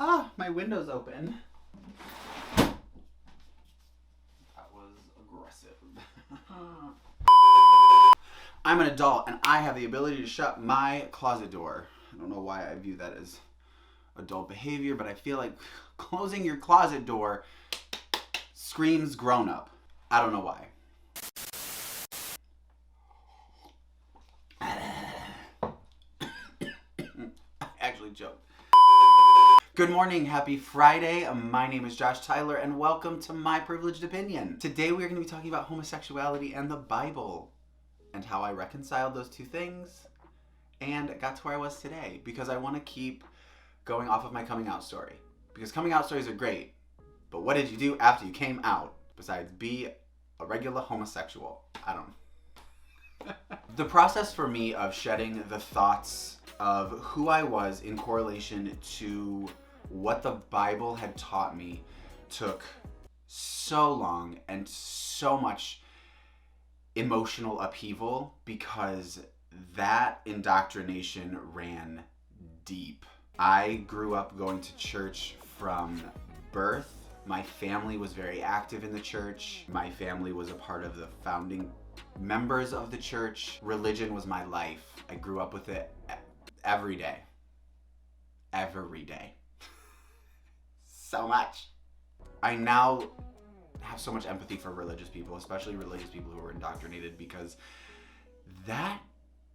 Ah, my window's open. That was aggressive. I'm an adult and I have the ability to shut my closet door. I don't know why I view that as adult behavior, but I feel like closing your closet door screams grown up. I don't know why. I actually joked. Good morning, happy Friday. My name is Josh Tyler and welcome to My Privileged Opinion. Today we are going to be talking about homosexuality and the Bible and how I reconciled those two things and got to where I was today because I want to keep going off of my coming out story. Because coming out stories are great, but what did you do after you came out besides be a regular homosexual? I don't know. The process for me of shedding the thoughts of who I was in correlation to what the Bible had taught me took so long and so much emotional upheaval because that indoctrination ran deep. I grew up going to church from birth. My family was very active in the church. My family was a part of the founding members of the church. Religion was my life. I grew up with it every day. Every day. So much. I now have so much empathy for religious people, especially religious people who are indoctrinated, because that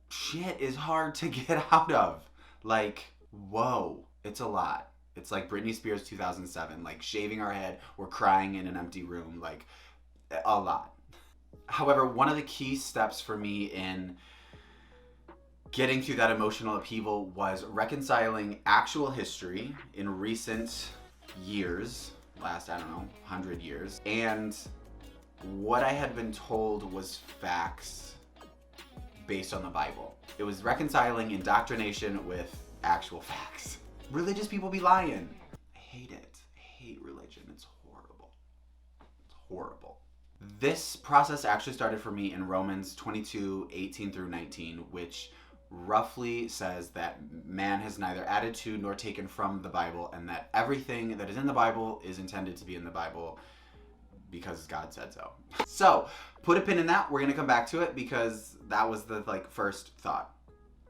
shit is hard to get out of. Like, whoa, it's a lot. It's like Britney Spears 2007, like shaving our head or crying in an empty room, like a lot. However, one of the key steps for me in getting through that emotional upheaval was reconciling actual history in recent years, last, 100 years, and what I had been told was facts based on the Bible. It was reconciling indoctrination with actual facts. Religious people be lying. I hate it. I hate religion. It's horrible. It's horrible. This process actually started for me in Romans 22:18 through 19, which roughly says that man has neither added to nor taken from the Bible, and that everything that is in the Bible is intended to be in the Bible because God said so. So, put a pin in that. We're going to come back to it because that was the first thought.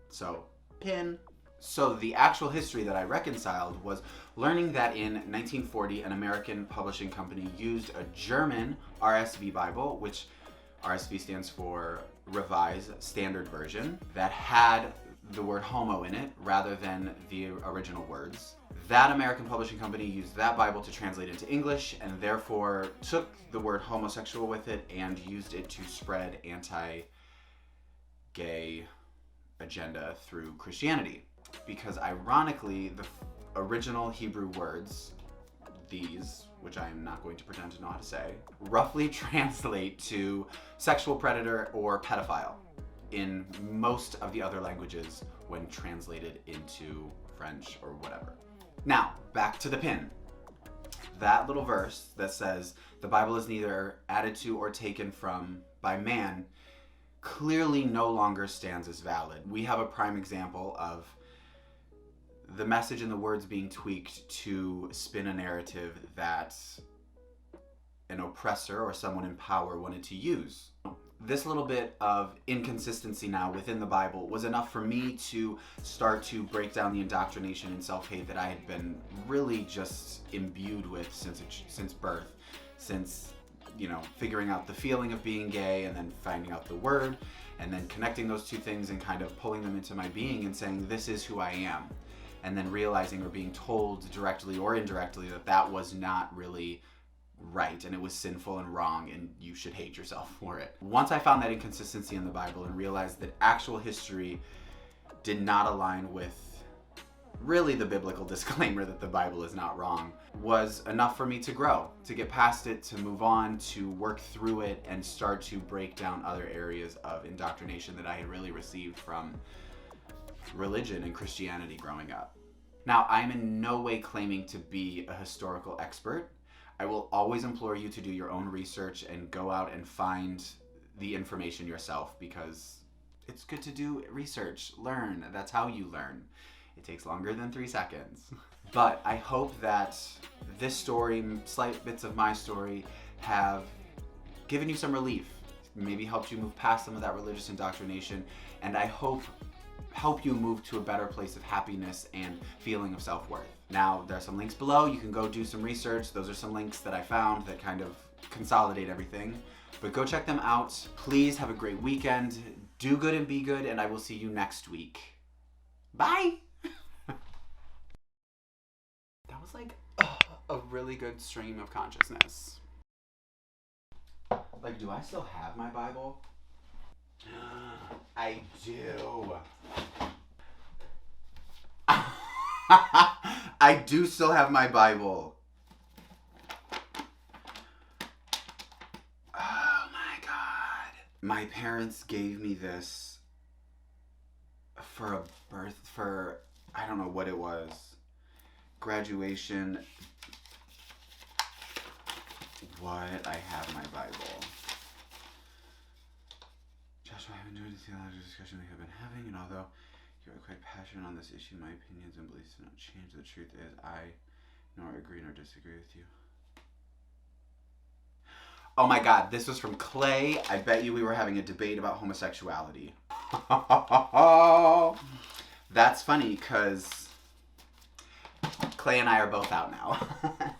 So, pin. So the actual history that I reconciled was learning that in 1940, an American publishing company used a German RSV Bible, which RSV stands for Revised Standard Version, that had the word homo in it rather than the original words. That American publishing company used that Bible to translate into English and therefore took the word homosexual with it and used it to spread anti-gay agenda through Christianity. Because ironically, the original Hebrew words, these, which I am not going to pretend to know how to say, roughly translate to sexual predator or pedophile in most of the other languages when translated into French or whatever. Now, back to the pin. That little verse that says, the Bible is neither added to or taken from by man, clearly no longer stands as valid. We have a prime example of the message and the words being tweaked to spin a narrative that an oppressor or someone in power wanted to use. This little bit of inconsistency now within the Bible was enough for me to start to break down the indoctrination and self-hate that I had been really just imbued with since birth, since figuring out the feeling of being gay and then finding out the word and then connecting those two things and kind of pulling them into my being and saying, this is who I am. And then realizing or being told directly or indirectly that that was not really right and it was sinful and wrong and you should hate yourself for it. Once I found that inconsistency in the Bible and realized that actual history did not align with really the biblical disclaimer that the Bible is not wrong, was enough for me to grow, to get past it, to move on, to work through it and start to break down other areas of indoctrination that I had really received from religion and Christianity growing up. Now, I'm in no way claiming to be a historical expert. I will always implore you to do your own research and go out and find the information yourself because it's good to do research, learn. That's how you learn. It takes longer than 3 seconds. But I hope that this story, slight bits of my story, have given you some relief, maybe helped you move past some of that religious indoctrination, and I hope help you move to a better place of happiness and feeling of self-worth. Now, there are some links below. You can go do some research. Those are some links that I found that kind of consolidate everything. But go check them out. Please have a great weekend. Do good and be good, and I will see you next week. Bye! That was like a really good stream of consciousness. Like, do I still have my Bible? I do. I do still have my Bible. Oh my God. My parents gave me this for I don't know what it was. Graduation. What? I have my Bible. Joshua, I have enjoyed the theological discussion we have been having, and although you are quite passionate on this issue, my opinions and beliefs do not change. The truth is, I nor agree nor disagree with you. Oh my God, this was from Clay. I bet you we were having a debate about homosexuality. That's funny, because Clay and I are both out now.